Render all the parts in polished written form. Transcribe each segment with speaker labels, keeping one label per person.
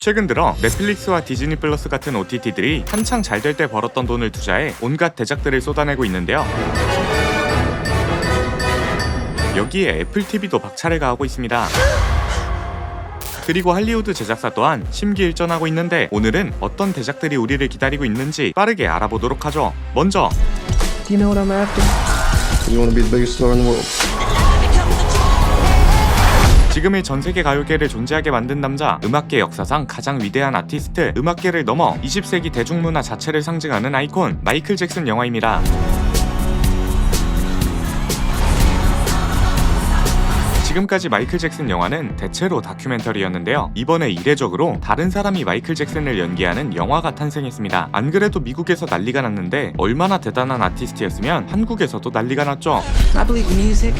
Speaker 1: 최근 들어 넷플릭스와 디즈니 플러스 같은 OTT들이 한창 잘 될 때 벌었던 돈을 투자해 온갖 대작들을 쏟아내고 있는데요. 여기에 애플 TV도 박차를 가하고 있습니다. 그리고 할리우드 제작사 또한 심기일전하고 있는데 오늘은 어떤 대작들이 우리를 기다리고 있는지 빠르게 알아보도록 하죠. 먼저
Speaker 2: Do you know what I'm after? You want to be the biggest star in the world.
Speaker 1: 지금의 전세계 가요계를 존재하게 만든 남자, 음악계 역사상 가장 위대한 아티스트, 음악계를 넘어 20세기 대중문화 자체를 상징하는 아이콘 마이클 잭슨 영화입니다. 지금까지 마이클 잭슨 영화는 대체로 다큐멘터리였는데요. 이번에 이례적으로 다른 사람이 마이클 잭슨을 연기하는 영화가 탄생했습니다. 안 그래도 미국에서 난리가 났는데 얼마나 대단한 아티스트였으면 한국에서도 난리가 났죠.
Speaker 3: I believe music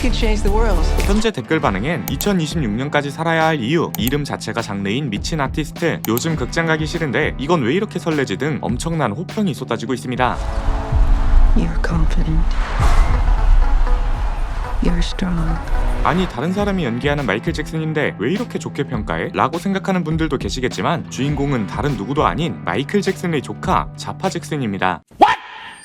Speaker 3: can change the world.
Speaker 1: 현재 댓글 반응엔 2026년까지 살아야 할 이유, 이름 자체가 장르인 미친 아티스트, 요즘 극장 가기 싫은데 이건 왜 이렇게 설레지 등 엄청난 호평이 쏟아지고 있습니다.
Speaker 3: You're confident. You're strong.
Speaker 1: 아니 다른 사람이 연기하는 마이클 잭슨인데 왜 이렇게 좋게 평가해? 라고 생각하는 분들도 계시겠지만 주인공은 다른 누구도 아닌 마이클 잭슨의 조카 자파 잭슨입니다.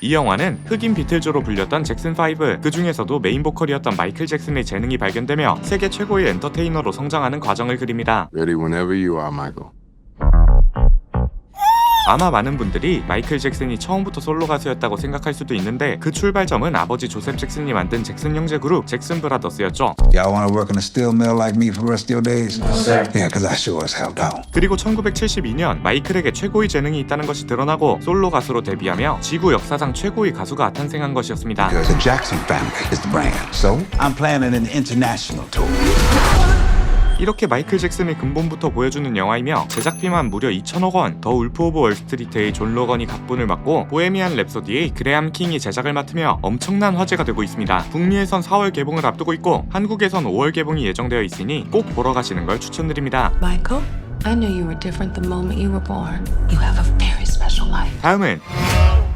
Speaker 1: 이 영화는 흑인 비틀즈로 불렸던 잭슨5, 그 중에서도 메인 보컬이었던 마이클 잭슨의 재능이 발견되며 세계 최고의 엔터테이너로 성장하는 과정을 그립니다.
Speaker 4: Ready whenever you are, Michael.
Speaker 1: 아마 많은 분들이 마이클 잭슨이 처음부터 솔로 가수였다고 생각할 수도 있는데 그 출발점은 아버지 조셉 잭슨이 만든 잭슨 형제 그룹 잭슨 브라더스였죠.
Speaker 5: Y'all want to work in a steel mill like me for the rest of your days? Yeah, because I sure as hell don't.
Speaker 1: 그리고 1972년 마이클에게 최고의 재능이 있다는 것이 드러나고 솔로 가수로 데뷔하며 지구 역사상 최고의 가수가 탄생한 것이었습니다.
Speaker 5: Because the Jackson family is the brand. So I'm planning an international tour.
Speaker 1: 이렇게 마이클 잭슨의 근본부터 보여주는 영화이며 제작비만 무려 2천억 원, 더 울프 오브 월스트리트의 존 로건이 각본을 맡고 보헤미안 랩소디의 그레함 킹이 제작을 맡으며 엄청난 화제가 되고 있습니다. 북미에선 4월 개봉을 앞두고 있고 한국에선 5월 개봉이 예정되어 있으니 꼭 보러 가시는 걸 추천드립니다.
Speaker 6: Michael, I knew you were different the moment you were born. You have a very special life.
Speaker 1: 다음은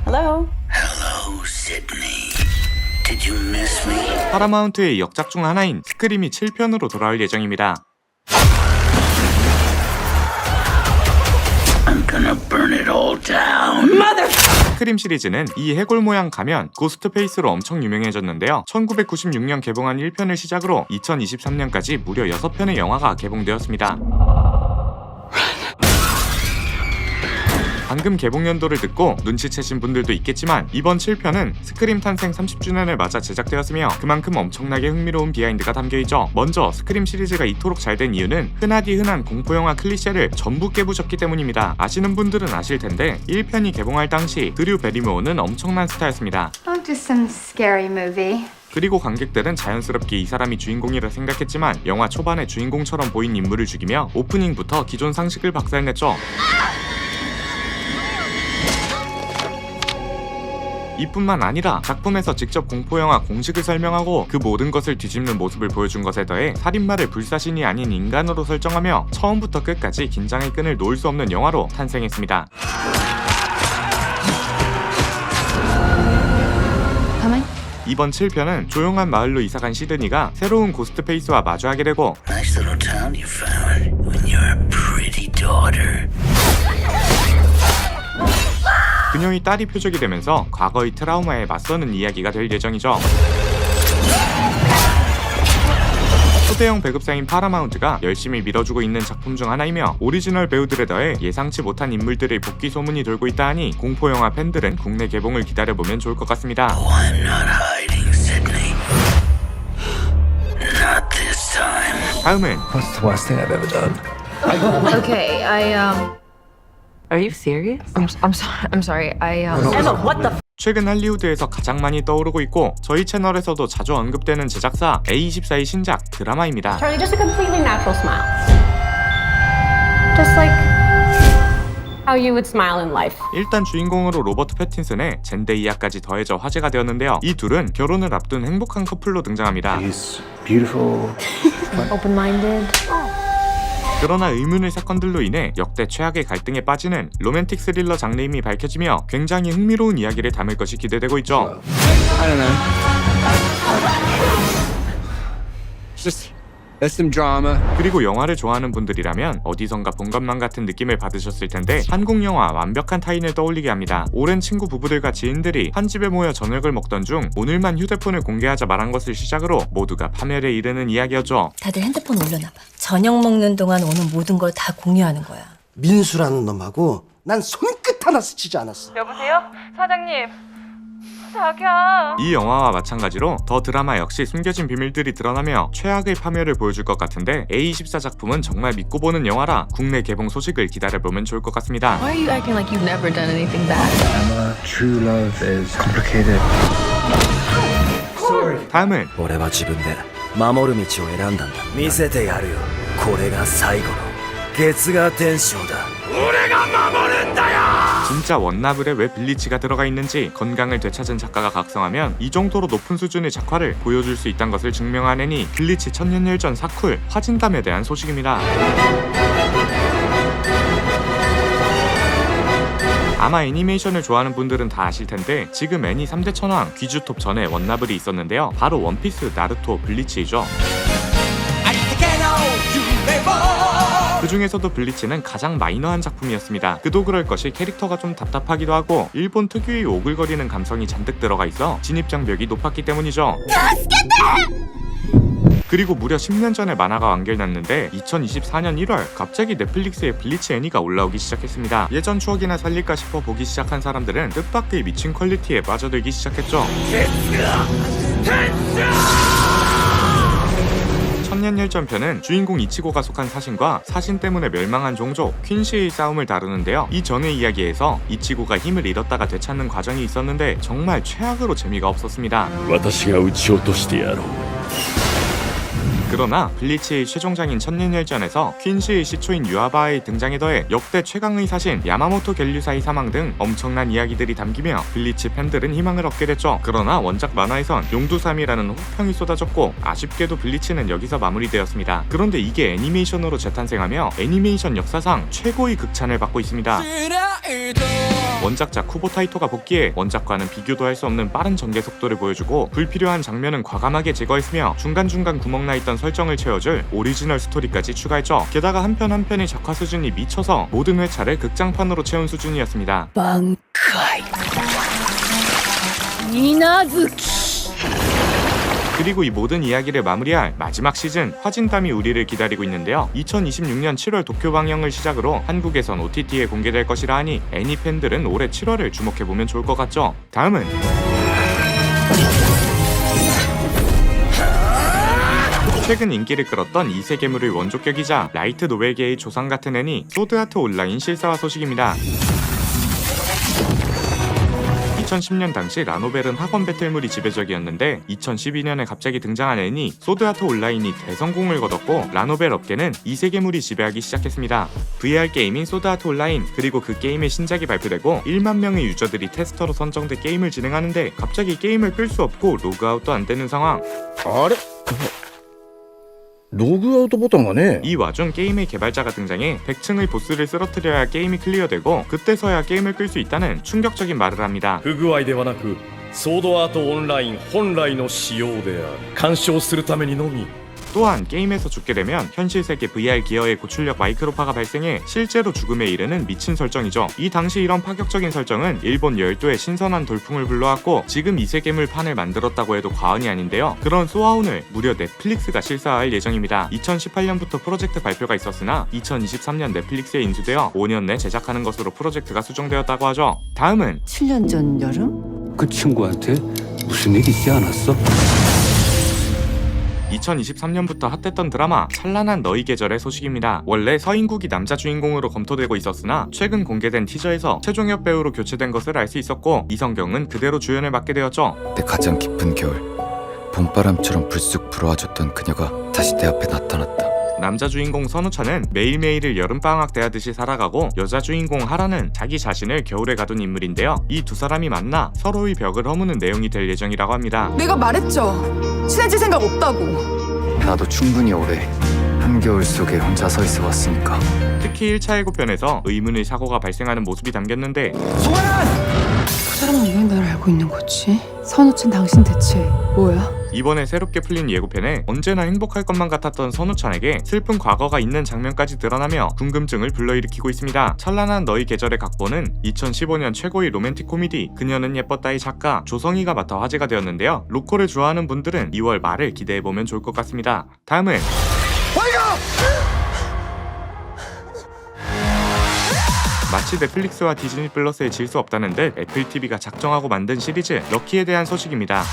Speaker 6: Hello?
Speaker 7: Hello, Sydney. Did you miss me?
Speaker 1: 파라마운트의 역작 중 하나인 스크림이 7편으로 돌아올 예정입니다.
Speaker 7: I'm gonna burn it all down.
Speaker 1: 스크림 시리즈는 이 해골 모양 가면 고스트 페이스로 엄청 유명해졌는데요. 1996년 개봉한 1편을 시작으로 2023년까지 무려 6편의 영화가 개봉되었습니다. 방금 개봉 연도를 듣고 눈치채신 분들도 있겠지만 이번 7편은 스크림 탄생 30주년을 맞아 제작되었으며 그만큼 엄청나게 흥미로운 비하인드가 담겨있죠. 먼저 스크림 시리즈가 이토록 잘 된 이유는 흔하디 흔한 공포영화 클리셰를 전부 깨부셨기 때문입니다. 아시는 분들은 아실 텐데 1편이 개봉할 당시 드류 베리모어는 엄청난 스타였습니다.
Speaker 8: Oh, just some scary movie.
Speaker 1: 그리고 관객들은 자연스럽게 이 사람이 주인공이라 생각했지만 영화 초반에 주인공처럼 보인 인물을 죽이며 오프닝부터 기존 상식을 박살냈죠. 이뿐만 아니라 작품에서 직접 공포영화 공식을 설명하고 그 모든 것을 뒤집는 모습을 보여준 것에 더해 살인마를 불사신이 아닌 인간으로 설정하며 처음부터 끝까지 긴장의 끈을 놓을 수 없는 영화로 탄생했습니다.
Speaker 8: Coming?
Speaker 1: 이번 7편은 조용한 마을로 이사간 시드니가 새로운 고스트페이스와 마주하게 되고
Speaker 7: Nice little town you found when you're a pretty daughter.
Speaker 1: 그녀의 딸이 표적이 되면서 과거의 트라우마에 맞서는 이야기가 될 예정이죠. 초대형 배급사인 파라마운트가 열심히 밀어주고 있는 작품 중 하나이며 오리지널 배우들에 더해 예상치 못한 인물들의 복귀 소문이 돌고 있다 하니 공포영화 팬들은 국내 개봉을 기다려보면 좋을 것 같습니다.
Speaker 7: Oh, I'm not hiding, Sydney. Not this time.
Speaker 1: 다음은
Speaker 2: What's the worst thing I've ever done?
Speaker 8: Okay,
Speaker 6: Are you serious?
Speaker 8: I'm sorry.
Speaker 6: Emma, what the
Speaker 1: 최근 할리우드에서 가장 많이 떠오르고 있고 저희 채널에서도 자주 언급되는 제작사 A24의 신작 드라마입니다.
Speaker 9: Charlie, just a completely natural smile. Just like how you would smile in life.
Speaker 1: 일단 주인공으로 로버트 패틴슨의 젠데이아까지 더해져 화제가 되었는데요. 이 둘은 결혼을 앞둔 행복한 커플로 등장합니다.
Speaker 2: He's beautiful.
Speaker 9: Open-minded.
Speaker 1: 그러나 의문의 사건들로 인해 역대 최악의 갈등에 빠지는 로맨틱 스릴러 장르임이 밝혀지며 굉장히 흥미로운 이야기를 담을 것이 기대되고 있죠.
Speaker 2: I don't know. Just That's some drama.
Speaker 1: 그리고 영화를 좋아하는 분들이라면 어디선가 본 것만 같은 느낌을 받으셨을 텐데 한국 영화 완벽한 타인을 떠올리게 합니다. 오랜 친구 부부들과 지인들이 한 집에 모여 저녁을 먹던 중 오늘만 휴대폰을 공개하자 말한 것을 시작으로 모두가 파멸에 이르는 이야기였죠.
Speaker 4: 다들 핸드폰 올려놔봐. 저녁 먹는 동안 오는 모든 걸 다 공유하는 거야.
Speaker 10: 민수라는 놈하고 난 손끝 하나 스치지 않았어.
Speaker 11: 여보세요? 사장님. 자기야.
Speaker 1: 이 영화와 마찬가지로 더 드라마 역시 숨겨진 비밀들이 드러나며 최악의 파멸을 보여줄 것 같은데 A24 작품은 정말 믿고 보는 영화라 국내 개봉 소식을 기다려보면 좋을 것 같습니다.
Speaker 3: Why are you acting like you've never done anything bad?
Speaker 2: Emma, true love is complicated.
Speaker 1: 다음은
Speaker 7: 俺は自分で守る道を選んだんだ。見せてやるよ。これが最後の月牙伝承だ。俺が守るんだよ。
Speaker 1: 진짜 원나블에 왜 블리치가 들어가 있는지 건강을 되찾은 작가가 각성하면 이 정도로 높은 수준의 작화를 보여줄 수 있다는 것을 증명하느니 블리치 천년열전 사쿨 화진담에 대한 소식입니다. 아마 애니메이션을 좋아하는 분들은 다 아실 텐데 지금 애니 3대 천왕 귀주톱 전에 원나블이 있었는데요. 바로 원피스, 나루토, 블리치이죠. 그 중에서도 블리치는 가장 마이너한 작품이었습니다. 그도 그럴 것이 캐릭터가 좀 답답하기도 하고 일본 특유의 오글거리는 감성이 잔뜩 들어가 있어 진입장벽이 높았기 때문이죠. 그리고 무려 10년 전에 만화가 완결났는데 2024년 1월 갑자기 넷플릭스에 블리치 애니가 올라오기 시작했습니다. 예전 추억이나 살릴까 싶어 보기 시작한 사람들은 뜻밖의 미친 퀄리티에 빠져들기 시작했죠. 천년열전편은 주인공 이치고가 속한 사신과 사신 때문에 멸망한 종족 퀸시의 싸움을 다루는데요. 이전의 이야기에서 이치고가 힘을 잃었다가 되찾는 과정이 있었는데 정말 최악으로 재미가 없었습니다.
Speaker 7: 私が撃ち落としてやろう。
Speaker 1: 그러나 블리치의 최종장인 천년열전에서 퀸시의 시초인 유아바의 등장에 더해 역대 최강의 사신 야마모토 겔류사의 사망 등 엄청난 이야기들이 담기며 블리치 팬들은 희망을 얻게 됐죠. 그러나 원작 만화에선 용두삼이라는 혹평이 쏟아졌고 아쉽게도 블리치는 여기서 마무리되었습니다. 그런데 이게 애니메이션으로 재탄생하며 애니메이션 역사상 최고의 극찬을 받고 있습니다. 원작자 쿠보 타이토가 복귀해 원작과는 비교도 할 수 없는 빠른 전개 속도를 보여주고 불필요한 장면은 과감하게 제거했으며 중간중간 구멍 나 있던 설정을 채워줄 오리지널 스토리까지 추가했죠. 게다가 한 편 한 편의 작화 수준이 미쳐서 모든 회차를 극장판으로 채운 수준이었습니다.
Speaker 4: 방카이 이나즈키.
Speaker 1: 그리고 이 모든 이야기를 마무리할 마지막 시즌 화진담이 우리를 기다리고 있는데요. 2026년 7월 도쿄 방영을 시작으로 한국에선 OTT에 공개될 것이라 하니 애니 팬들은 올해 7월을 주목해보면 좋을 것 같죠. 다음은 최근 인기를 끌었던 이세계물의 원조격이자 라이트 노벨계의 조상 같은 애니 소드아트 온라인 실사화 소식입니다. 2010년 당시 라노벨은 학원 배틀물이 지배적이었는데 2012년에 갑자기 등장한 애니 소드아트 온라인이 대성공을 거뒀고 라노벨 업계는 이세계물이 지배하기 시작했습니다. VR 게임인 소드아트 온라인 그리고 그 게임의 신작이 발표되고 1만 명의 유저들이 테스터로 선정돼 게임을 진행하는데 갑자기 게임을 끌 수 없고 로그아웃도 안 되는 상황.
Speaker 2: ログアウトボタンがね
Speaker 1: 이 와중 게임의 개발자가 등장해 100층의 보스를 쓰러뜨려야 게임이 클리어되고 그때서야 게임을 끌 수 있다는 충격적인 말을 합니다.
Speaker 7: 不具合ではなく、ソードアートオンライン本来の仕様である。鑑賞するためにのみ。
Speaker 1: 또한 게임에서 죽게 되면 현실 세계 VR 기어의 고출력 마이크로파가 발생해 실제로 죽음에 이르는 미친 설정이죠. 이 당시 이런 파격적인 설정은 일본 열도의 신선한 돌풍을 불러왔고 지금 이세계물판을 만들었다고 해도 과언이 아닌데요. 그런 소아온을 무려 넷플릭스가 실사할 예정입니다. 2018년부터 프로젝트 발표가 있었으나 2023년 넷플릭스에 인수되어 5년 내 제작하는 것으로 프로젝트가 수정되었다고 하죠. 다음은
Speaker 3: 7년 전 여름?
Speaker 2: 그 친구한테 무슨 일 있지 않았어?
Speaker 1: 2023년부터 핫했던 드라마 찬란한 너희 계절의 소식입니다. 원래 서인국이 남자 주인공으로 검토되고 있었으나 최근 공개된 티저에서 최종엽 배우로 교체된 것을 알 수 있었고 이성경은 그대로 주연을 맡게 되었죠.
Speaker 12: 내 가장 깊은 겨울 봄바람처럼 불쑥 불어와줬던 그녀가 다시 내 앞에 나타났다.
Speaker 1: 남자 주인공 선우차는 매일매일을 여름방학 대하듯이 살아가고 여자 주인공 하라는 자기 자신을 겨울에 가둔 인물인데요. 이 두 사람이 만나 서로의 벽을 허무는 내용이 될 예정이라고 합니다.
Speaker 11: 내가 말했죠. 친해질 생각 없다고.
Speaker 12: 나도 충분히 오래 한겨울 속에 혼자 서 있어 왔으니까.
Speaker 1: 특히 1차 예고편에서 의문의 사고가 발생하는 모습이 담겼는데
Speaker 3: 그 사람은 왜 날 알고 있는 거지? 선우춘 당신 대체 뭐야?
Speaker 1: 이번에 새롭게 풀린 예고편에 언제나 행복할 것만 같았던 선우찬에게 슬픈 과거가 있는 장면까지 드러나며 궁금증을 불러일으키고 있습니다. 찬란한 너의 계절의 각본은 2015년 최고의 로맨틱 코미디 그녀는 예뻤다의 작가 조성희가 맡아 화제가 되었는데요. 로코를 좋아하는 분들은 2월 말을 기대해보면 좋을 것 같습니다. 다음은 마치 넷플릭스와 디즈니 플러스에 질 수 없다는 듯 애플 TV가 작정하고 만든 시리즈 럭키에 대한 소식입니다.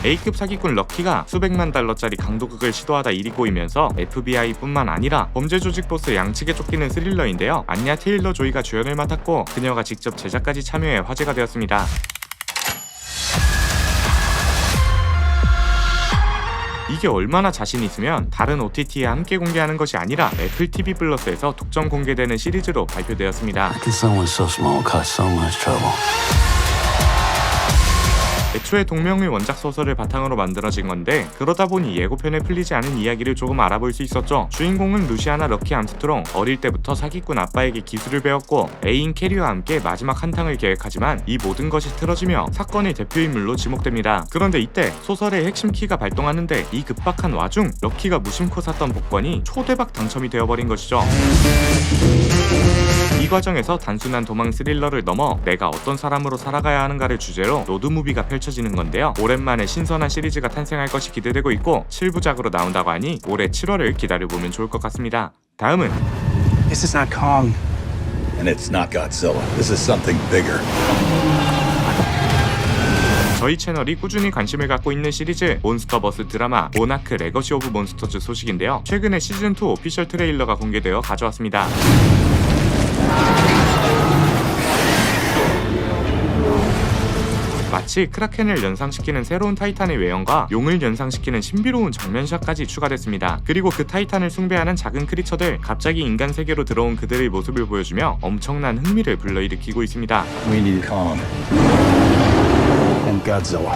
Speaker 1: A급 사기꾼 럭키가 수백만 달러짜리 강도극을 시도하다 일이 꼬이면서 FBI뿐만 아니라 범죄 조직 보스 양측에 쫓기는 스릴러인데요. 안냐 테일러 조이가 주연을 맡았고 그녀가 직접 제작까지 참여해 화제가 되었습니다. 이게 얼마나 자신 있으면 다른 OTT에 함께 공개하는 것이 아니라 애플 TV 플러스에서 독점 공개되는 시리즈로 발표되었습니다. 애초에 동명의 원작 소설을 바탕으로 만들어진 건데 그러다 보니 예고편에 풀리지 않은 이야기를 조금 알아볼 수 있었죠. 주인공은 루시아나 럭키 암스트롱. 어릴 때부터 사기꾼 아빠에게 기술을 배웠고 애인 캐리와 함께 마지막 한탕을 계획하지만 이 모든 것이 틀어지며 사건의 대표인물로 지목됩니다. 그런데 이때 소설의 핵심 키가 발동하는데 이 급박한 와중 럭키가 무심코 샀던 복권이 초대박 당첨이 되어버린 것이죠. 이 과정에서 단순한 도망 스릴러를 넘어 내가 어떤 사람으로 살아가야 하는가를 주제로 로드무비가 펼쳐지는 건데요. 오랜만에 신선한 시리즈가 탄생할 것이 기대되고 있고 7부작으로 나온다고 하니 올해 7월을 기다려보면 좋을 것 같습니다. 다음은
Speaker 2: This is not Kong.
Speaker 13: And it's not Godzilla. This is something bigger.
Speaker 1: 저희 채널이 꾸준히 관심을 갖고 있는 시리즈 몬스터버스 드라마 모나크 레거시 오브 몬스터즈 소식인데요. 최근에 시즌2 오피셜 트레일러가 공개되어 가져왔습니다. 마치 크라켄을 연상시키는 새로운 타이탄의 외형과 용을 연상시키는 신비로운 정면샷까지 추가됐습니다. 그리고 그 타이탄을 숭배하는 작은 크리처들, 갑자기 인간 세계로 들어온 그들의 모습을 보여주며 엄청난 흥미를 불러일으키고 있습니다.
Speaker 13: We need Kong and Godzilla.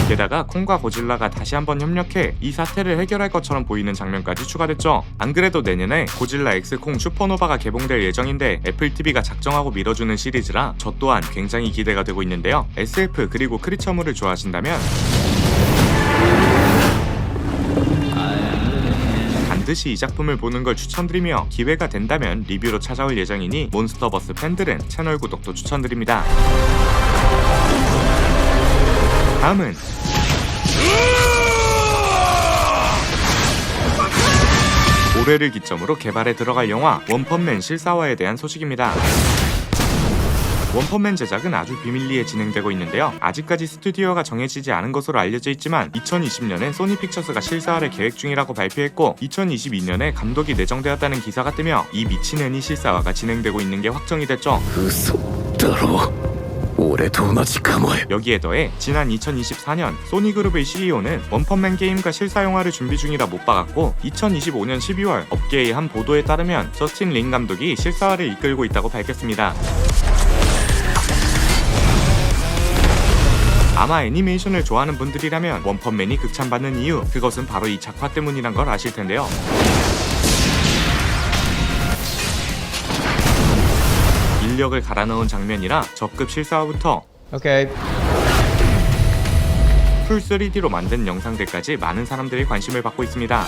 Speaker 1: 게다가 콩과 고질라가 다시 한번 협력해 이 사태를 해결할 것처럼 보이는 장면까지 추가됐죠. 안 그래도 내년에 고질라 X 콩 슈퍼노바가 개봉될 예정인데 애플 TV가 작정하고 밀어주는 시리즈라 저 또한 굉장히 기대가 되고 있는데요. SF 그리고 크리처물을 좋아하신다면 반드시 이 작품을 보는 걸 추천드리며 기회가 된다면 리뷰로 찾아올 예정이니 몬스터버스 팬들은 채널 구독도 추천드립니다. 다음은 올해를 기점으로 개발에 들어갈 영화 원펀맨 실사화에 대한 소식입니다. 원펀맨 제작은 아주 비밀리에 진행되고 있는데요. 아직까지 스튜디오가 정해지지 않은 것으로 알려져 있지만 2020년엔 소니 픽처스가 실사화를 계획 중이라고 발표했고 2022년에 감독이 내정되었다는 기사가 뜨며 이 미친애니 실사화가 진행되고 있는 게 확정이 됐죠. 여기에 더해 지난 2024년 소니그룹의 CEO는 원펀맨 게임과 실사영화를 준비 중이라 못 박았고 2025년 12월 업계의 한 보도에 따르면 저스틴 린 감독이 실사화를 이끌고 있다고 밝혔습니다. 아마 애니메이션을 좋아하는 분들이라면 원펀맨이 극찬받는 이유, 그것은 바로 이 작화 때문이란 걸 아실 텐데요. 인력을 갈아 넣은 장면이라 적급 실사화부터 풀 3D로 만든 영상들까지 많은 사람들이 관심을 받고 있습니다.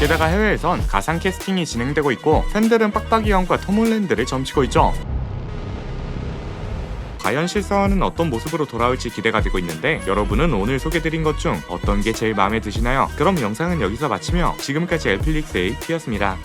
Speaker 1: 게다가 해외에선 가상 캐스팅이 진행되고 있고 팬들은 빡빡이 형과 톰 홀랜드를 점치고 있죠. 과연 실사화는 어떤 모습으로 돌아올지 기대가 되고 있는데 여러분은 오늘 소개드린 것 중 어떤 게 제일 마음에 드시나요? 그럼 영상은 여기서 마치며 지금까지 엘플릭스의 티였습니다.